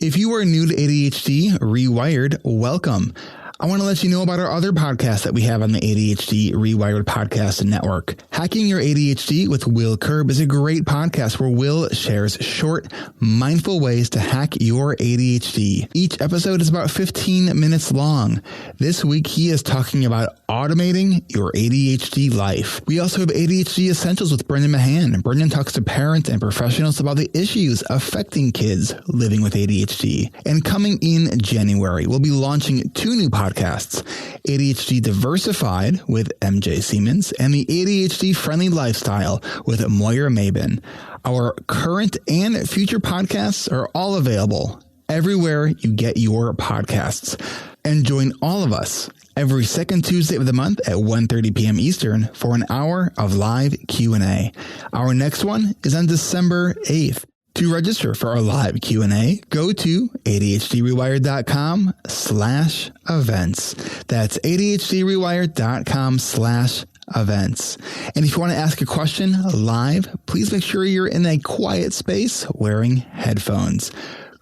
If you are new to ADHD Rewired, welcome. I want to let you know about our other podcasts that we have on the ADHD Rewired podcast network. Hacking Your ADHD with Will Curb is a great podcast where Will shares short, mindful ways to hack your ADHD. Each episode is about 15 minutes long. This week, he is talking about automating your ADHD life. We also have ADHD Essentials with Brendan Mahan. Brendan talks to parents and professionals about the issues affecting kids living with ADHD. And coming in January, we'll be launching 2 new podcasts. ADHD Diversified with MJ Siemens and the ADHD Friendly Lifestyle with Moira Mabin. Our current and future podcasts are all available everywhere you get your podcasts. And join all of us every second Tuesday of the month at 1:30 p.m. Eastern for an hour of live Q&A. Our next one is on December 8th. To register for our live Q&A, go to ADHDrewired.com/events. That's ADHDrewired.com/events. And if you want to ask a question live, please make sure you're in a quiet space wearing headphones.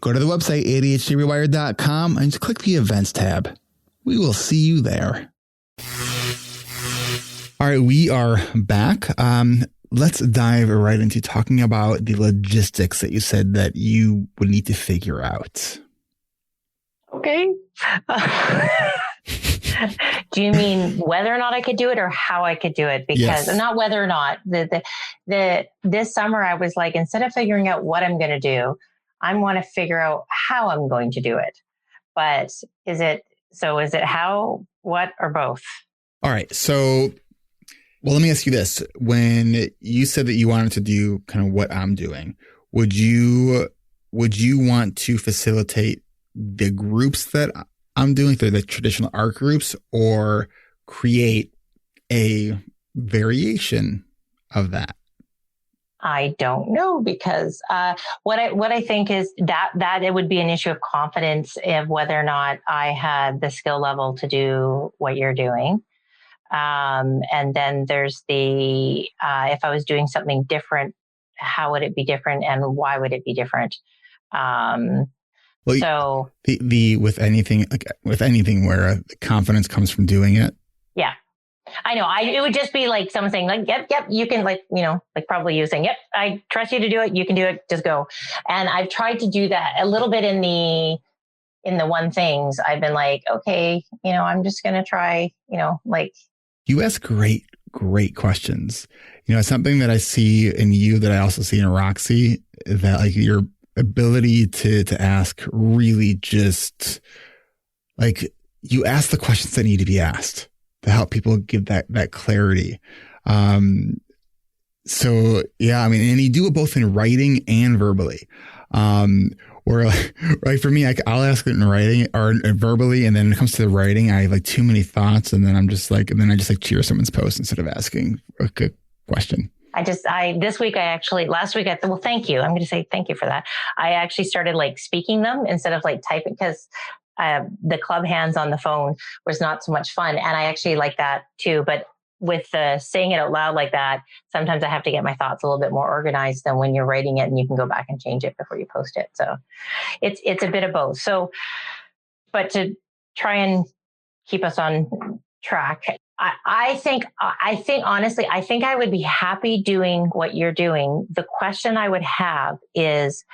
Go to the website, ADHDrewired.com, and just click the events tab. We will see you there. All right, we are back. Let's dive right into talking about the logistics that you said that you would need to figure out. Okay. Do you mean whether or not I could do it or how I could do it? Because not whether or not. This summer I was like, instead of figuring out what I'm going to do, I want to figure out how I'm going to do it. But is it how, what, or both? All right. So, well, let me ask you this. When you said that you wanted to do kind of what I'm doing, would you want to facilitate the groups that I'm doing, the traditional art groups, or create a variation of that? I don't know, because what I think is that it would be an issue of confidence of whether or not I had the skill level to do what you're doing. And then there's if I was doing something different, how would it be different and why would it be different? So with anything where the confidence comes from doing it. Yeah, I know. It would just be like someone saying like, yep, you can, like, like probably you saying, yep, I trust you to do it. You can do it. Just go. And I've tried to do that a little bit in the in the one things, I've been like, okay, I'm just going to try, like. You ask great questions. Something that I see in you that I also see in Roxie, that like your ability to ask really just like, you ask the questions that need to be asked to help people give that clarity. So yeah, I mean, and you do it both in writing and verbally. Or like for me, I'll ask it in writing or verbally. And then when it comes to the writing, I have like too many thoughts. And then I just like cheer someone's post instead of asking a good question. Last week, well, thank you. I'm going to say thank you for that. I actually started like speaking them instead of like typing, because the club hands on the phone was not so much fun. And I actually like that too. But with saying it out loud like that, sometimes I have to get my thoughts a little bit more organized than when you're writing it and you can go back and change it before you post it. So it's a bit of both. So, but to try and keep us on track, I think honestly, I think I would be happy doing what you're doing. The question I would have is,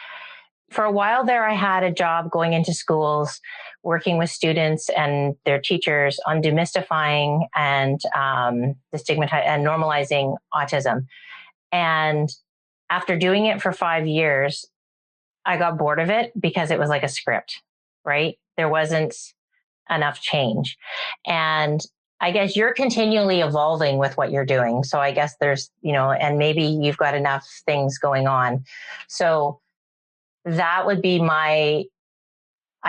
for a while there, I had a job going into schools, working with students and their teachers on demystifying and the stigmatizing and normalizing autism. And after doing it for 5 years, I got bored of it because it was like a script, right? There wasn't enough change. And I guess you're continually evolving with what you're doing. So I guess there's, and maybe you've got enough things going on. So that would be I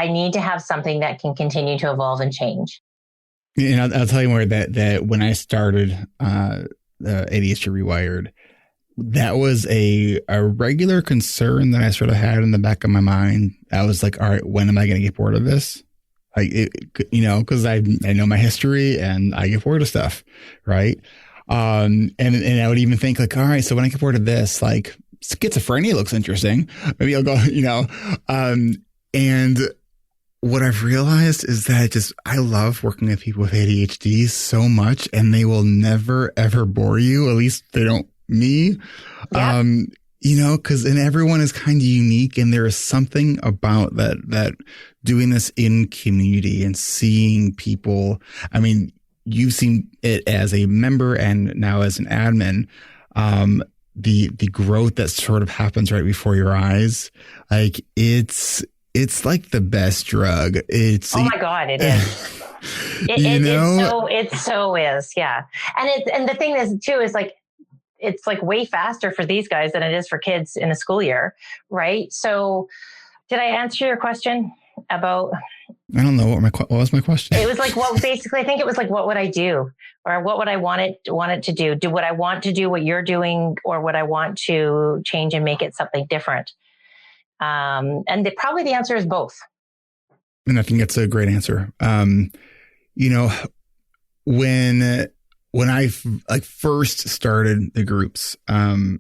need to have something that can continue to evolve and change. And I'll tell you more that when I started the ADHD reWired, that was a regular concern that I sort of had in the back of my mind. I was like, all right, when am I going to get bored of this? Like, because I know my history and I get bored of stuff. Right. And I would even think like, all right, so when I get bored of this, like, schizophrenia looks interesting. Maybe I'll go, and what I've realized is that I love working with people with ADHD so much, and they will never, ever bore you. At least they don't me. Yeah. Because and everyone is kind of unique, and there is something about that doing this in community and seeing people. I mean, you've seen it as a member and now as an admin. The growth that sort of happens right before your eyes, like it's like the best drug. Oh my God, it is. It so is. Yeah. And the thing is too, is like, it's like way faster for these guys than it is for kids in a school year. Right. So did I answer your question about? I don't know what was my question. It was like, basically, I think it was like, what would I do? Or what would I want it to do? Would I want to do what you're doing, or would I want to change and make it something different? And probably the answer is both. And I think that's a great answer. When I first started the groups, I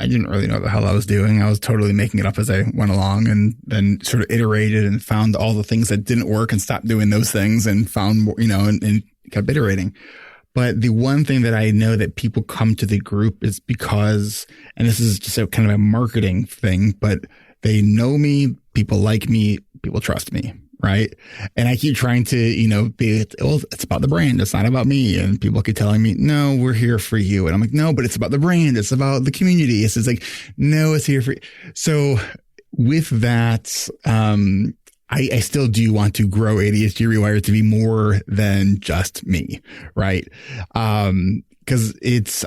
didn't really know what the hell I was doing. I was totally making it up as I went along, and then sort of iterated and found all the things that didn't work and stopped doing those things and found more, and kept iterating. But the one thing that I know that people come to the group is because, and this is just a kind of a marketing thing, but they know me, people like me, people trust me. Right. And I keep trying to, it's about the brand. It's not about me. And people keep telling me, no, we're here for you. And I'm like, no, but it's about the brand. It's about the community. It's like, no, it's here for you. So with that, I still do want to grow ADHD reWired to be more than just me. Right. Cause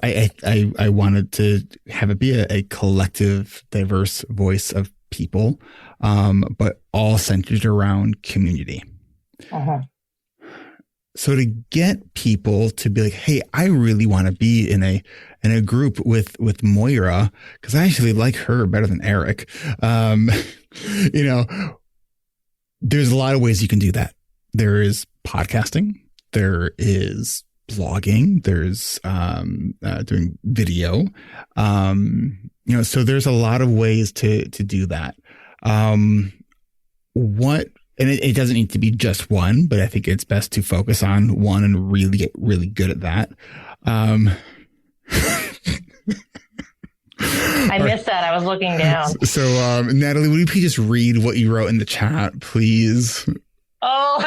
I wanted to have it be a collective, diverse voice of people, but all centered around community. Uh-huh. So to get people to be like, hey, I really want to be in a group with Moira, because I actually like her better than Eric. There's a lot of ways you can do that. There is podcasting. There is blogging. There's doing video. So there's a lot of ways to do that. And it doesn't need to be just one, but I think it's best to focus on one and really get really good at that. I missed that. I was looking down. So, Natalie, would you please just read what you wrote in the chat, please? Oh.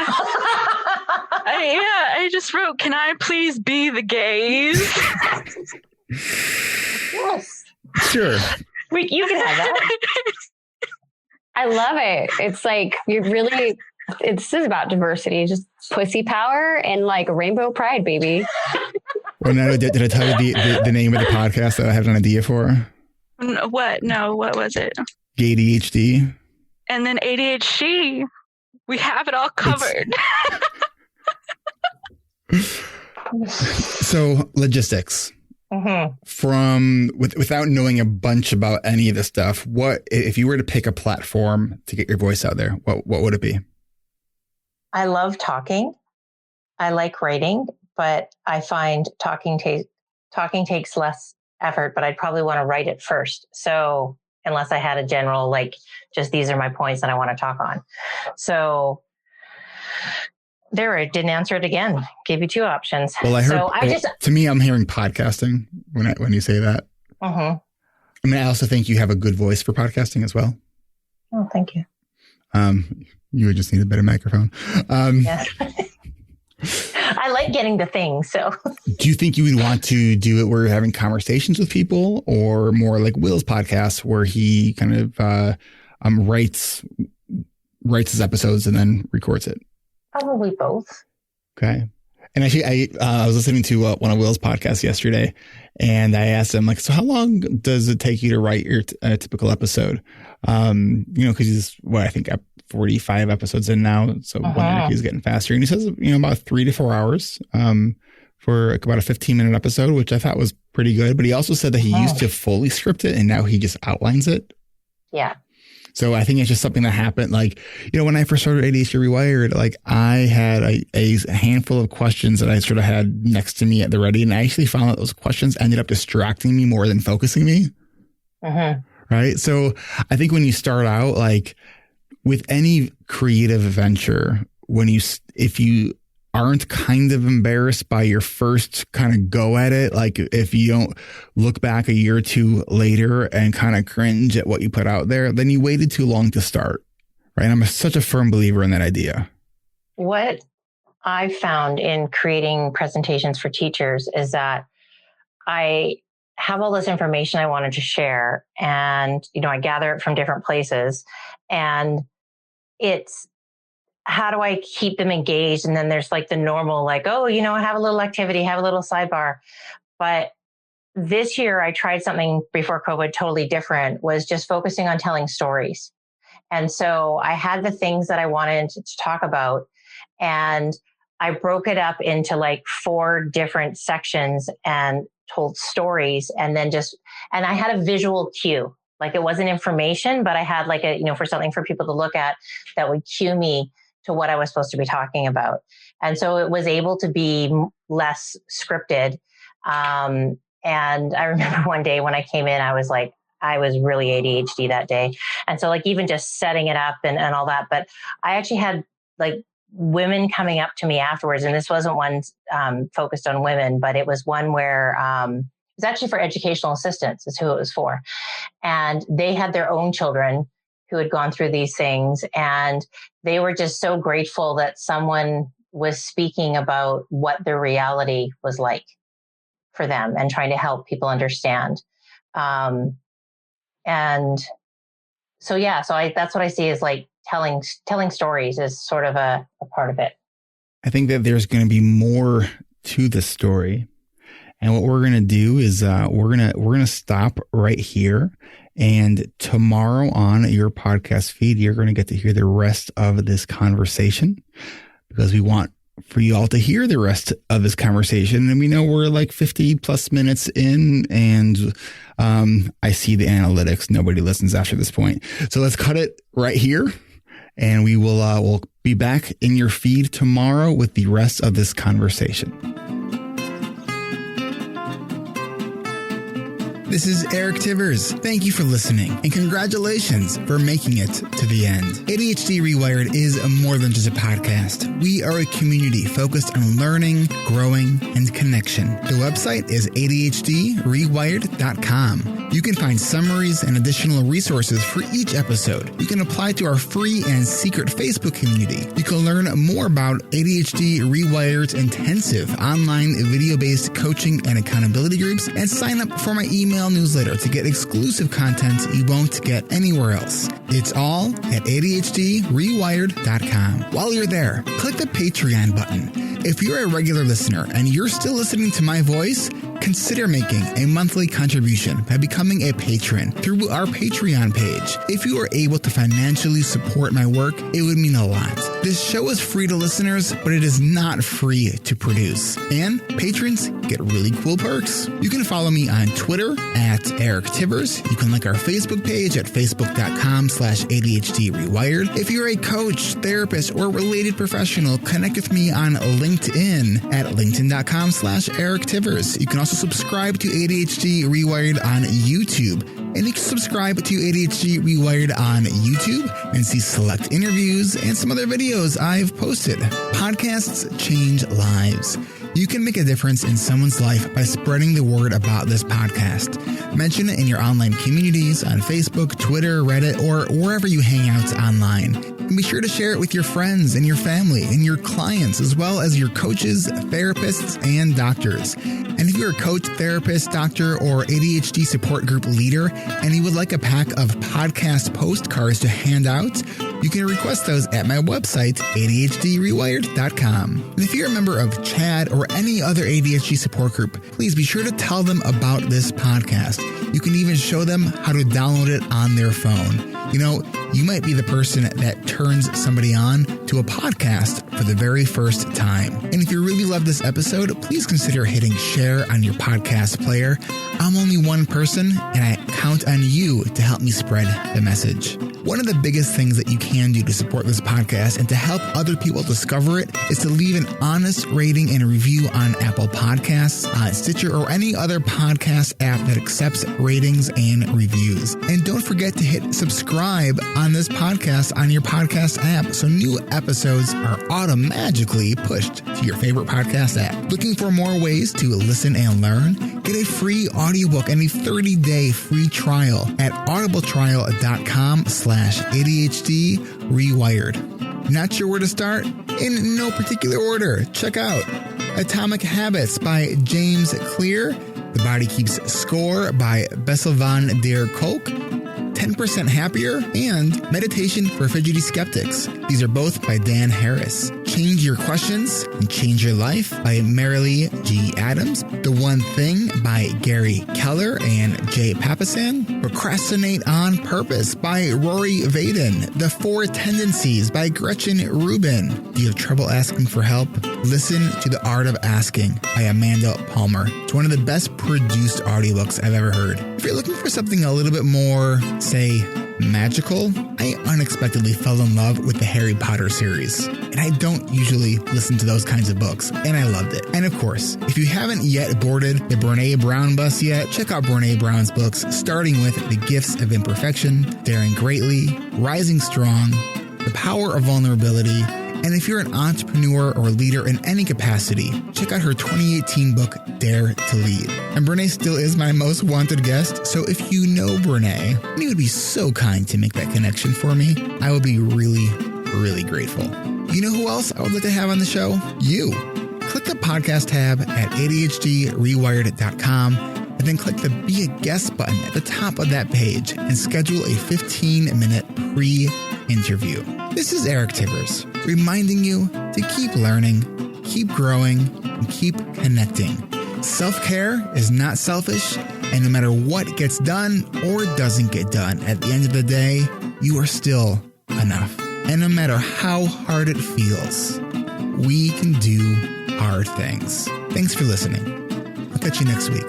I just wrote, can I please be the gaze? Yes. Sure. You can have that. I love it. It's like this is about diversity, just pussy power and like rainbow pride, baby. Well, Natalie, did I tell you the name of the podcast that I had an idea for? What? No, what was it? ADHD. And then ADHD. We have it all covered. So logistics. From without knowing a bunch about any of this stuff, what if you were to pick a platform to get your voice out there? What would it be? I love talking. I like writing, but I find talking takes less effort, but I'd probably want to write it first. So unless I had a general, like, just these are my points that I want to talk on. So there, I didn't answer it again. Gave you two options. Well, I heard, to me, I'm hearing podcasting when you say that. I mean, I also think you have a good voice for podcasting as well. Oh, thank you. You would just need a better microphone. Yes. I like getting the thing. So do you think you would want to do it where you're having conversations with people, or more like Will's podcast where he kind of writes his episodes and then records it? Probably both. Okay. And actually, I was listening to one of Will's podcasts yesterday, and I asked him, like, so how long does it take you to write your typical episode? Because he's, I think 45 episodes in now. So he's getting faster. And he says, about 3 to 4 hours for about a 15-minute episode, which I thought was pretty good. But he also said that he used to fully script it, and now he just outlines it. Yeah. So I think it's just something that happened. Like, when I first started ADHD Rewired, like I had a handful of questions that I sort of had next to me at the ready. And I actually found that those questions ended up distracting me more than focusing me. Right. So I think when you start out, like with any creative venture, if you aren't kind of embarrassed by your first kind of go at it, like if you don't look back a year or two later and kind of cringe at what you put out there, then you waited too long to start. Right. I'm such a firm believer in that idea. What I found in creating presentations for teachers is that I have all this information I wanted to share, and, I gather it from different places, and it's, how do I keep them engaged? And then there's like the normal, like, have a little activity, have a little sidebar. But this year I tried something before COVID, totally different, was just focusing on telling stories. And so I had the things that I wanted to talk about, and I broke it up into like 4 different sections and told stories. And then and I had a visual cue. Like, it wasn't information, but I had like for something for people to look at that would cue me to what I was supposed to be talking about. And so it was able to be less scripted. And I remember one day when I came in, I was really ADHD that day. And so like even just setting it up and all that, but I actually had like women coming up to me afterwards. And this wasn't one focused on women, but it was one where it was actually for educational assistants is who it was for. And they had their own children who had gone through these things. And they were just so grateful that someone was speaking about what their reality was like for them and trying to help people understand. And so, that's what I see is like telling stories is sort of a part of it. I think that there's going to be more to the story. And what we're going to do is we're going to stop right here. And tomorrow on your podcast feed, you're going to get to hear the rest of this conversation, because we want for you all to hear the rest of this conversation. And we know we're like 50 plus minutes in, and I see the analytics. Nobody listens after this point. So let's cut it right here. And we will we'll be back in your feed tomorrow with the rest of this conversation. This is Eric Tivers. Thank you for listening, and congratulations for making it to the end. ADHD Rewired is more than just a podcast. We are a community focused on learning, growing, and connection. The website is ADHDrewired.com. You can find summaries and additional resources for each episode. You can apply to our free and secret Facebook community. You can learn more about ADHD reWired's intensive online video-based coaching and accountability groups, and sign up for my email newsletter to get exclusive content you won't get anywhere else. It's all at ADHDrewired.com. While you're there, click the Patreon button. If you're a regular listener and you're still listening to my voice, consider making a monthly contribution by becoming a patron through our Patreon page. If you are able to financially support my work, it would mean a lot. This show is free to listeners, but it is not free to produce. And patrons get really cool perks. You can follow me on Twitter at Eric Tivers. You can like our Facebook page at facebook.com/ADHDrewired. If you're a coach, therapist, or related professional, connect with me on LinkedIn at linkedin.com/Eric Tivers. You can also subscribe to ADHD Rewired on YouTube. And you can subscribe to ADHD Rewired on YouTube and see select interviews and some other videos I've posted. Podcasts change lives. You can make a difference in someone's life by spreading the word about this podcast. Mention it in your online communities on Facebook, Twitter, Reddit, or wherever you hang out online. And be sure to share it with your friends and your family and your clients, as well as your coaches, therapists, and doctors. And if you're a coach, therapist, doctor, or ADHD support group leader, and you would like a pack of podcast postcards to hand out, you can request those at my website, ADHDrewired.com. And if you're a member of CHAD or any other ADHD support group, please be sure to tell them about this podcast. You can even show them how to download it on their phone. You know, you might be the person that turns somebody on to a podcast for the very first time. And if you really love this episode, please consider hitting share on your podcast player. I'm only one person, and I count on you to help me spread the message. One of the biggest things that you can do to support this podcast and to help other people discover it is to leave an honest rating and review on Apple Podcasts, Stitcher, or any other podcast app that accepts ratings and reviews. And don't forget to hit subscribe on this podcast on your podcast app so new episodes are automatically pushed to your favorite podcast app. Looking for more ways to listen and learn? Get a free audiobook and a 30-day free trial at audibletrial.com/ADHD rewired. Not sure where to start? In no particular order. Check out Atomic Habits by James Clear, The Body Keeps Score by Bessel van der Kolk, 10% Happier, and Meditation for Fidgety Skeptics. These are both by Dan Harris. Change Your Questions and Change Your Life by Marilee G. Adams. The One Thing by Gary Keller and Jay Papasan. Procrastinate on Purpose by Rory Vaden. The Four Tendencies by Gretchen Rubin. Do you have trouble asking for help? Listen to The Art of Asking by Amanda Palmer. It's one of the best produced audiobooks I've ever heard. If you're looking for something a little bit more, say, magical, I unexpectedly fell in love with the Harry Potter series. And I don't usually listen to those kinds of books, and I loved it. And of course, if you haven't yet boarded the Brene Brown bus yet, check out Brene Brown's books, starting with The Gifts of Imperfection, Daring Greatly, Rising Strong, The Power of Vulnerability. And if you're an entrepreneur or leader in any capacity, check out her 2018 book, Dare to Lead. And Brene still is my most wanted guest, so if you know Brene, and you would be so kind to make that connection for me, I would be really, really grateful. You know who else I would like to have on the show? You. Click the podcast tab at ADHDrewired.com and then click the Be a Guest button at the top of that page and schedule a 15-minute pre-interview. This is Eric Tivers, reminding you to keep learning, keep growing, and keep connecting. Self-care is not selfish, and no matter what gets done or doesn't get done, at the end of the day, you are still enough. And no matter how hard it feels, we can do hard things. Thanks for listening. I'll catch you next week.